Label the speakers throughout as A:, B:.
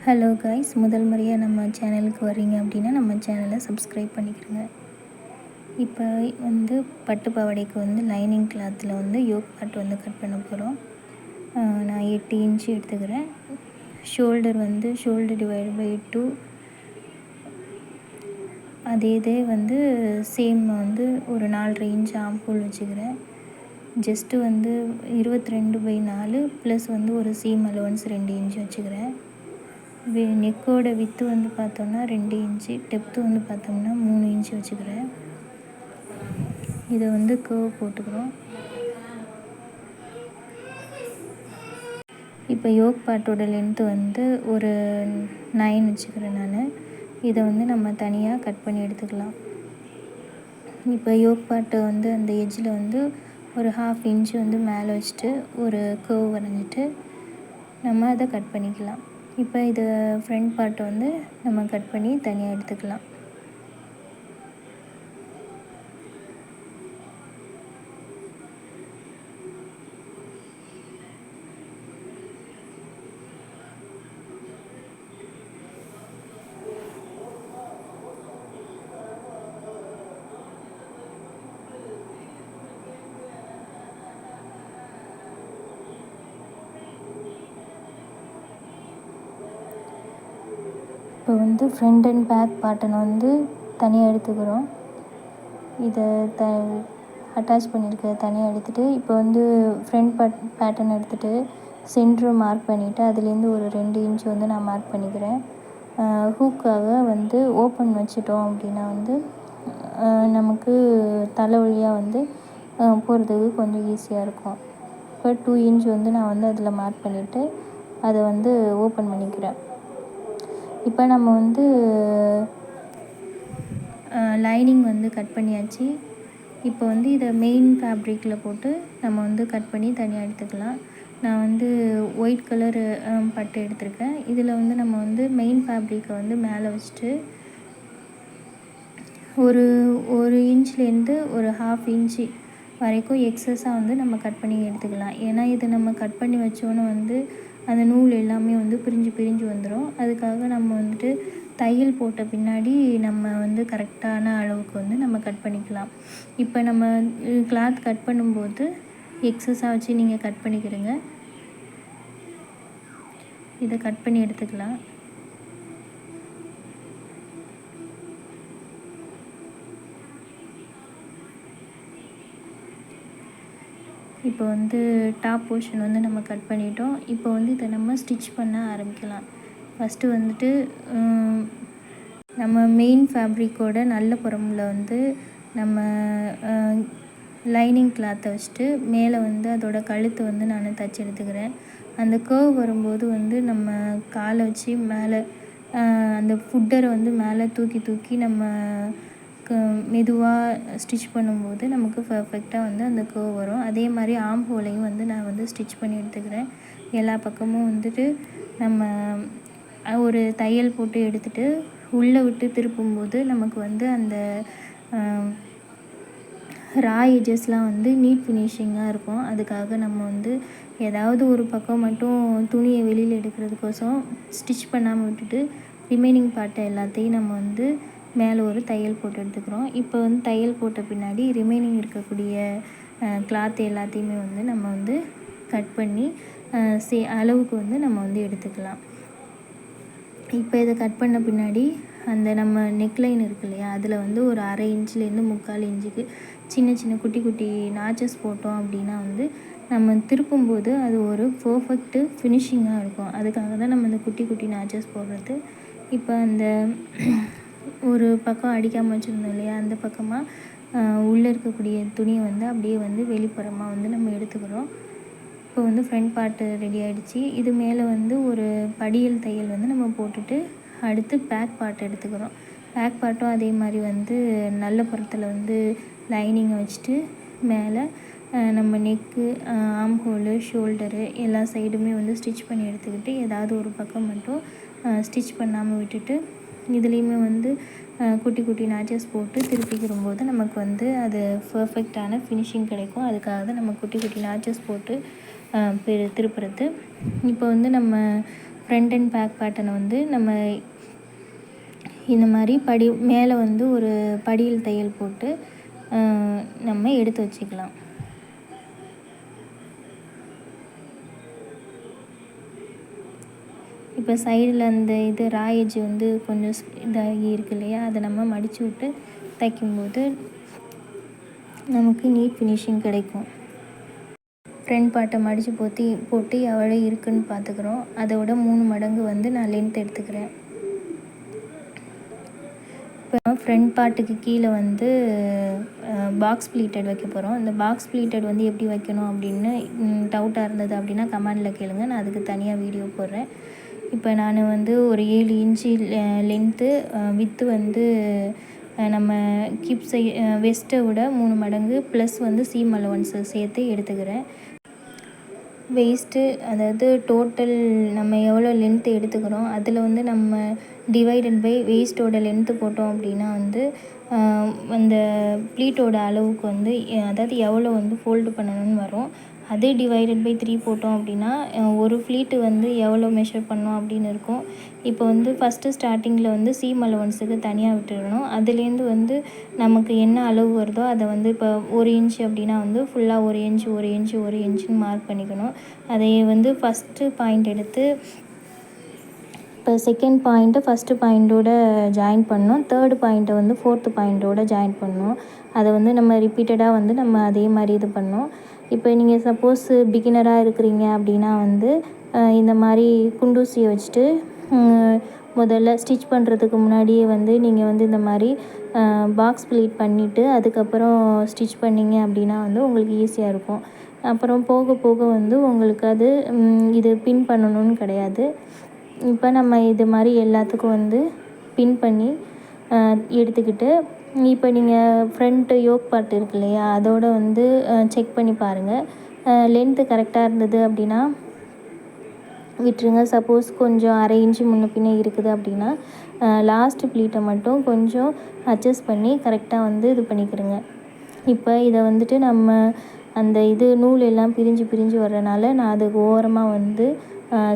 A: Hello guys, முதல் முறையாக நம்ம சேனலுக்கு வர்றீங்க அப்படின்னா நம்ம சேனலை சப்ஸ்கிரைப் பண்ணிக்கிறேங்க. இப்போ பட்டு பாவாடைக்கு லைனிங் கிளாத்தில் யோக் பார்ட் கட் பண்ண போகிறோம். நான் 8 இன்ச்சு எடுத்துக்கிறேன். Shoulder divide by 2. அதே சேம் ஒரு 4.5 இன்ச் ஆம்ஹோல் வச்சுக்கிறேன். ஜஸ்ட்டு 22/4 ப்ளஸ் ஒரு சீம் அலவன்ஸ் 2 இன்ச் வச்சுக்கிறேன். நெக்கோட வித்து பார்த்தோம்னா 2 இன்ச்சு, டெப்த்து பார்த்தோம்னா 3 இன்ச்சு வச்சுக்கிறேன். இதை கர்வ் போட்டுக்கிறோம். இப்போ யோக் பார்ட்டோட லென்த்து ஒரு 9 வச்சுக்கிறேன் நான். இதை நம்ம தனியாக கட் பண்ணி எடுத்துக்கலாம். இப்போ யோக் பார்ட்டை அந்த எட்ஜில் ஒரு 1/2 இன்ச்சு மேலே வச்சுட்டு ஒரு கர்வ் வரைஞ்சிட்டு நம்ம அதை கட் பண்ணிக்கலாம். இப்போ இதை ஃப்ரண்ட் பார்ட்டை நம்ம கட் பண்ணி தனியாக எடுத்துக்கலாம். இப்போ ஃப்ரண்ட் அண்ட் பேக் பார்ட்டனை தனியாக எடுத்துக்கிறோம். இதை அட்டாச் பண்ணியிருக்க தனியாக எடுத்துகிட்டு இப்போ ஃப்ரண்ட் பேட்டர்ன் எடுத்துகிட்டு சென்ட்ரு மார்க் பண்ணிவிட்டு அதுலேருந்து ஒரு 2 இன்ச் நான் மார்க் பண்ணிக்கிறேன். ஹூக்காக ஓப்பன் வச்சுட்டோம் அப்படின்னா நமக்கு தலை வழியாக போகிறதுக்கு கொஞ்சம் ஈஸியாக இருக்கும். இப்போ 2 இன்ச் நான் அதில் மார்க் பண்ணிவிட்டு அதை ஓப்பன் பண்ணிக்கிறேன். இப்போ நம்ம லைனிங் கட் பண்ணியாச்சு. இப்போ இதை மெயின் ஃபேப்ரிக்கில் போட்டு நம்ம கட் பண்ணி தனியாக எடுத்துக்கலாம். நான் ஒயிட் கலரு பட்டு எடுத்திருக்கேன். இதில் நம்ம மெயின் ஃபேப்ரிக்கை மேலே வச்சுட்டு ஒரு இன்ச்லேருந்து ஒரு 1/2 இன்ச்சு வரைக்கும் எக்ஸஸாக நம்ம கட் பண்ணி எடுத்துக்கலாம். ஏன்னா இது நம்ம கட் பண்ணி வச்சோன்னு அந்த நூல் எல்லாமே பிரிஞ்சு வந்துடும். அதுக்காக நம்ம தையல் போட்ட பின்னாடி நம்ம கரெக்டான அளவுக்கு நம்ம கட் பண்ணிக்கலாம். இப்போ நம்ம கிளாத் கட் பண்ணும்போது எக்ஸஸாக வச்சு நீங்கள் கட் பண்ணிக்கிறங்க. இதை கட் பண்ணி எடுத்துக்கலாம். இப்போ டாப் போர்ஷன் நம்ம கட் பண்ணிட்டோம். இப்போ இதை நம்ம ஸ்டிச் பண்ண ஆரம்பிக்கலாம். ஃபஸ்ட்டு நம்ம மெயின் ஃபேப்ரிக்கோட நல்ல புறமில் நம்ம லைனிங் கிளாத்தை வச்சுட்டு மேலே அதோட கழுத்தை நான் தச்சு எடுத்துக்கிறேன். அந்த கர்வ் வரும்போது நம்ம காலை வச்சு மேலே அந்த ஃபுட்டரை மேலே தூக்கி நம்ம மெதுவாக ஸ்டிச் பண்ணும்போது நமக்கு பர்ஃபெக்டாக அந்த கர்வ் வரும். அதே மாதிரி ஆம் ஹோலையும் நான் ஸ்டிச் பண்ணி எடுத்துக்கிறேன். எல்லா பக்கமும் நம்ம ஒரு தையல் போட்டு எடுத்துகிட்டு உள்ளே விட்டு திருப்பும்போது நமக்கு அந்த ரா எட்ஜஸ்லாம் நீட் ஃபினிஷிங்காக இருக்கும். அதுக்காக நம்ம ஏதாவது ஒரு பக்கம் மட்டும் துணியை வெளியில் எடுக்கிறதுக்கோசம் ஸ்டிச் பண்ணாமல் விட்டுட்டு ரிமைனிங் பார்ட்டை எல்லாத்தையும் நம்ம மேலே ஒரு தையல் போட்டு எடுத்துக்கிறோம். இப்போ தையல் போட்ட பின்னாடி ரிமைனிங் இருக்கக்கூடிய கிளாத் எல்லாத்தையுமே நம்ம கட் பண்ணி அளவுக்கு நம்ம எடுத்துக்கலாம். இப்போ இதை கட் பண்ண பின்னாடி அந்த நம்ம நெக்லைன் இருக்கு இல்லையா, அதில் ஒரு 1/2 இன்ச்லேருந்து 3/4 இன்ச்சுக்கு சின்ன குட்டி நாச்சஸ் போட்டோம் அப்படின்னா நம்ம திருப்பும்போது அது ஒரு பர்ஃபெக்ட்டு ஃபினிஷிங்காக இருக்கும். அதுக்காக தான் நம்ம இந்த குட்டி நாச்சஸ் போடுறது. இப்போ அந்த ஒரு பக்கம் அடிக்காமல் வச்சுருந்தோம் இல்லையா, அந்த பக்கமாக உள்ளே இருக்கக்கூடிய துணியை அப்படியே வெளிப்புறமாக நம்ம எடுத்துக்கிறோம். இப்போ ஃப்ரண்ட் பார்ட்டு ரெடி ஆகிடுச்சு. இது மேலே ஒரு படியல் தையல் நம்ம போட்டுட்டு அடுத்து பேக் பார்ட் எடுத்துக்கிறோம். பேக் பார்ட்டும் அதே மாதிரி நல்ல புறத்தில் லைனிங்கை வச்சுட்டு மேலே நம்ம நெக்கு, ஆம் ஹோலு, ஷோல்டரு எல்லா சைடுமே ஸ்டிச் பண்ணி எடுத்துக்கிட்டு ஏதாவது ஒரு பக்கம் மட்டும் ஸ்டிச் பண்ணாமல் விட்டுட்டு இதுலேயுமே குட்டி நாச்சஸ் போட்டு திருப்பிக்கிறும்போது நமக்கு அது பர்ஃபெக்டான ஃபினிஷிங் கிடைக்கும். அதுக்காக தான் நம்ம குட்டி நாச்சஸ் போட்டு திருப்புறது. இப்போ நம்ம ஃப்ரண்ட் அண்ட் பேக் பேட்டர்னை வந்து நம்ம இந்த மாதிரி மேலே வந்து ஒரு படியில் தையல் போட்டு நம்ம எடுத்து வச்சுக்கலாம். இப்போ சைடில் அந்த ரா எட்ஜ் வந்து கொஞ்சம் இதாகி இருக்கு இல்லையா, அதை நம்ம மடித்து விட்டு தைக்கும்போது நமக்கு நீட் ஃபினிஷிங் கிடைக்கும். ஃப்ரண்ட் பார்ட்டை மடித்து போட்டு எவ்வளோ இருக்குதுன்னு பார்த்துக்குறோம். அதோட 3 மடங்கு வந்து நான் லென்த் எடுத்துக்கிறேன். இப்போ ஃப்ரண்ட் பார்ட்டுக்கு கீழே வந்து பாக்ஸ் ப்ளீட்டட் வைக்க போகிறோம். இந்த பாக்ஸ் ப்ளீட்டட் வந்து எப்படி வைக்கணும் அப்படின்னு டவுட்டாக இருந்தது அப்படின்னா கமெண்டில் கேளுங்க, நான் அதுக்கு தனியாக வீடியோ போடுறேன். இப்போ நான் வந்து ஒரு 7 இன்ச்சு லென்த்து, வித்து வந்து நம்ம வெஸ்ட்டை விட 3 மடங்கு ப்ளஸ் வந்து சீம் அலவன்ஸு சேர்த்து எடுத்துக்கிறேன். வெயிஸ்ட்டு, அதாவது டோட்டல் நம்ம எவ்வளோ லென்த்து எடுத்துக்கிறோம் அதில் வந்து நம்ம டிவைடட் பை வெயிஸ்ட்டோட லென்த்து போட்டோம் அப்படின்னா வந்து அந்த ப்ளீட்டோட அளவுக்கு வந்து அதாவது எவ்வளோ வந்து ஃபோல்டு பண்ணணும்னு வரும். அதே டிவைடட் பை 3 போட்டோம் அப்படின்னா ஒரு ஃப்ளீட்டு வந்து எவ்வளோ மெஷர் பண்ணோம் அப்படின்னு இருக்கும். இப்போ வந்து ஃபஸ்ட்டு ஸ்டார்டிங்கில் வந்து சீம் அலவன்ஸுக்கு தனியாக விட்டுடணும். அதுலேருந்து வந்து நமக்கு என்ன அளவு வருதோ அதை வந்து இப்போ 1 இன்ச் அப்படின்னா வந்து ஃபுல்லாக 1 இன்ச்சுன்னு மார்க் பண்ணிக்கணும். அதை வந்து ஃபஸ்ட்டு பாயிண்ட் எடுத்து இப்போ செகண்ட் பாயிண்ட்டை ஃபஸ்ட்டு பாயிண்ட்டோட ஜாயின் பண்ணணும். தேர்டு பாயிண்ட்டை வந்து ஃபோர்த்து பாயிண்ட்டோட ஜாயின் பண்ணணும். அதை வந்து நம்ம ரிப்பீட்டடாக வந்து நம்ம அதே மாதிரி இது பண்ணணும். இப்போ நீங்கள் சப்போஸ் பிகினராக இருக்கிறீங்க அப்படின்னா வந்து இந்த மாதிரி குண்டூசியை வச்சுட்டு முதல்ல ஸ்டிச் பண்ணுறதுக்கு முன்னாடியே வந்து நீங்கள் வந்து இந்த மாதிரி பாக்ஸ் ப்ளீட் பண்ணிவிட்டு அதுக்கப்புறம் ஸ்டிச் பண்ணிங்க அப்படின்னா வந்து உங்களுக்கு ஈஸியாக இருக்கும். அப்புறம் போக போக வந்து உங்களுக்கு அது இது பின் பண்ணணும்னு கிடையாது. இப்போ நம்ம இது மாதிரி எல்லாத்துக்கும் வந்து பின் பண்ணி எடுத்துக்கிட்டு, இப்போ நீங்கள் ஃப்ரண்ட்டு யோக் பார்ட் இருக்கு இல்லையா, அதோட வந்து செக் பண்ணி பாருங்கள். லென்த்து கரெக்டாக இருந்தது அப்படின்னா விட்டுருங்க. சப்போஸ் கொஞ்சம் 1/2 இன்ச்சு முன்ன பின்னே இருக்குது அப்படின்னா லாஸ்ட்டு ப்ளீட்டை மட்டும் கொஞ்சம் அட்ஜஸ்ட் பண்ணி கரெக்டாக வந்து இது பண்ணிக்கிடுங்க. இப்போ இதை வந்துட்டு நம்ம அந்த நூல் எல்லாம் பிரிஞ்சு வர்றனால நான் அதுக்கு ஓரமாக வந்து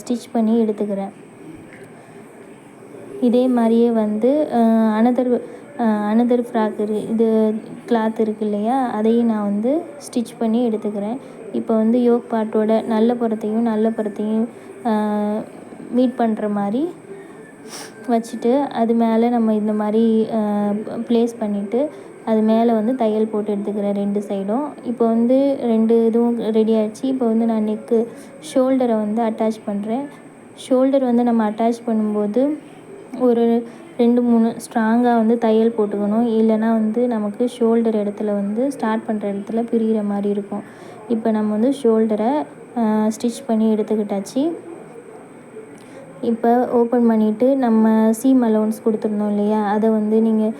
A: ஸ்டிச் பண்ணி எடுத்துக்கிறேன். இதே மாதிரியே வந்து அனதர் ஃப்ராக் கிளாத் இருக்குது இல்லையா, அதையும் நான் வந்து ஸ்டிச் பண்ணி எடுத்துக்கிறேன். இப்போ வந்து யோக் பார்ட்டோட நல்ல புறத்தையும் மீட் பண்ணுற மாதிரி வச்சுட்டு அது மேலே நம்ம இந்த மாதிரி ப்ளேஸ் பண்ணிவிட்டு அது மேலே வந்து தையல் போட்டு எடுத்துக்கிறேன் 2 சைடும். இப்போ வந்து 2 இதுவும் ரெடி ஆகிடுச்சு. இப்போ வந்து நான் ஷோல்டரை வந்து அட்டாச் பண்ணுறேன். ஷோல்டர் வந்து நம்ம அட்டாச் பண்ணும்போது ஒரு 2-3 ஸ்ட்ராங்காக வந்து தையல் போட்டுக்கணும். இல்லைனா வந்து நமக்கு ஷோல்டர் இடத்துல வந்து ஸ்டார்ட் பண்ணுற இடத்துல பிரிகிற மாதிரி இருக்கும். இப்போ நம்ம வந்து ஷோல்டரை ஸ்டிச் பண்ணி எடுத்துக்கிட்டாச்சு. இப்போ ஓப்பன் பண்ணிவிட்டு நம்ம சீம் அலவன்ஸ் கொடுத்துருந்தோம் இல்லையா, அதை வந்து நீங்கள்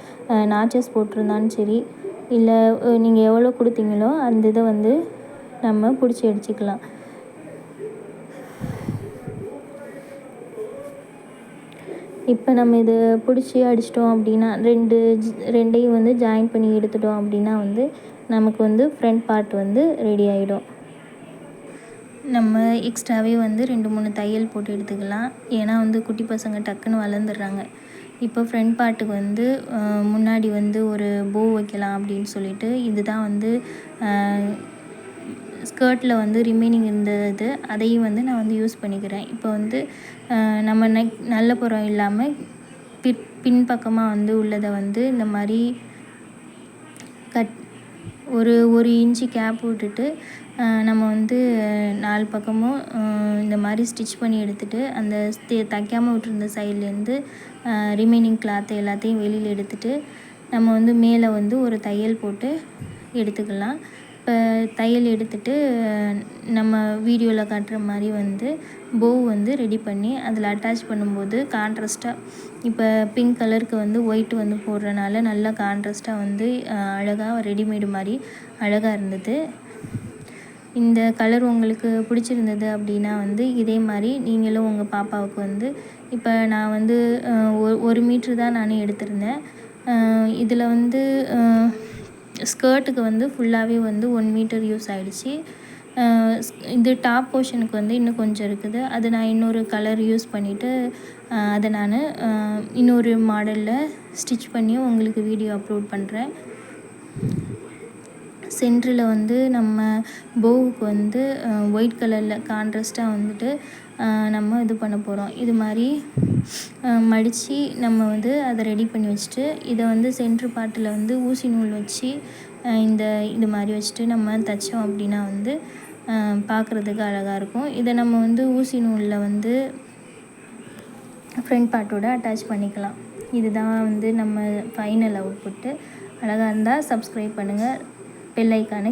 A: நாச்சஸ் போட்டிருந்தாலும் சரி, இல்லை நீங்கள் எவ்வளோ கொடுத்தீங்களோ அந்த இதை வந்து நம்ம பிடிச்சி அடிச்சுக்கலாம். இப்போ நம்ம இது பிடிச்சி அடிச்சிட்டோம் அப்படின்னா ரெண்டையும் வந்து ஜாயின் பண்ணி எடுத்துட்டோம் அப்படின்னா வந்து நமக்கு வந்து ஃப்ரண்ட் பார்ட் வந்து ரெடி ஆகிடும். நம்ம எக்ஸ்ட்ராவே வந்து 2-3 தையல் போட்டு எடுத்துக்கலாம். ஏன்னா வந்து குட்டி பசங்க டக்குன்னு வளர்ந்துடுறாங்க. இப்போ ஃப்ரண்ட் பார்ட்டுக்கு வந்து முன்னாடி வந்து ஒரு போ வைக்கலாம் அப்படின்னு சொல்லிட்டு இதுதான் வந்து ஸ்கர்ட்டில் வந்து ரிமைனிங் இருந்தது, அதையும் வந்து நான் வந்து யூஸ் பண்ணிக்கிறேன். இப்போ வந்து நம்ம நல்ல புறம் இல்லாமல் பின்பக்கமாக வந்து உள்ளதை வந்து இந்த மாதிரி ஒரு இன்ச்சு கேப் விட்டுட்டு நம்ம வந்து 4 பக்கமும் இந்த மாதிரி ஸ்டிச் பண்ணி எடுத்துகிட்டு அந்த தைக்காமல் விட்டுருந்த சைட்லேருந்து ரிமைனிங் கிளாத்தை எல்லாத்தையும் வெளியில் எடுத்துகிட்டு நம்ம வந்து மேலே வந்து ஒரு தையல் போட்டு எடுத்துக்கலாம். இப்போ தையல் எடுத்துகிட்டு நம்ம வீடியோவில் காட்டுற மாதிரி வந்து போ வந்து ரெடி பண்ணி அதில் அட்டாச் பண்ணும்போது கான்ட்ராஸ்ட்டாக இப்போ பிங்க் கலருக்கு வந்து ஒயிட் வந்து போடுறனால நல்லா கான்ட்ராஸ்ட்டாக வந்து அழகாக ரெடிமேடு மாதிரி அழகாக இருந்தது. இந்த கலர் உங்களுக்கு பிடிச்சிருந்தது அப்படின்னா வந்து இதே மாதிரி நீங்களும் உங்கள் பாப்பாவுக்கு வந்து இப்போ நான் வந்து 1 மீட்ரு தான் நான் எடுத்திருந்தேன். இதில் வந்து ஸ்கர்ட்டுக்கு வந்து ஃபுல்லாகவே வந்து 1 மீட்டர் யூஸ் ஆகிடுச்சி. இது டாப் போர்ஷனுக்கு வந்து இன்னும் கொஞ்சம் இருக்குது. அது நான் இன்னொரு கலர் யூஸ் பண்ணிவிட்டு அதை நான் இன்னொரு மாடலில் ஸ்டிச் பண்ணி உங்களுக்கு வீடியோ அப்லோட் பண்ணுறேன். சென்டரில் வந்து நம்ம போவுக்கு வந்து ஒயிட் கலரில் கான்ட்ராஸ்ட்டாக வந்துட்டு நம்ம இது பண்ண போகிறோம். இது மாதிரி மடித்து நம்ம வந்து அதை ரெடி பண்ணி வச்சுட்டு, இதை வந்து சென்ட்ரு பார்ட்டில் வந்து ஊசி நூல் வச்சு இது மாதிரி வச்சுட்டு நம்ம தைச்சோம் அப்படின்னா வந்து பார்க்குறதுக்கு அழகாக இருக்கும். இதை நம்ம வந்து ஊசி நூலில் வந்து ஃப்ரண்ட் பார்ட்டோட அட்டாச் பண்ணிக்கலாம். இதுதான் வந்து நம்ம ஃபைனல் அவுட்புட்டு. அழகாக இருந்தால் சப்ஸ்கிரைப் பண்ணுங்கள். பெல் ஐக்கானை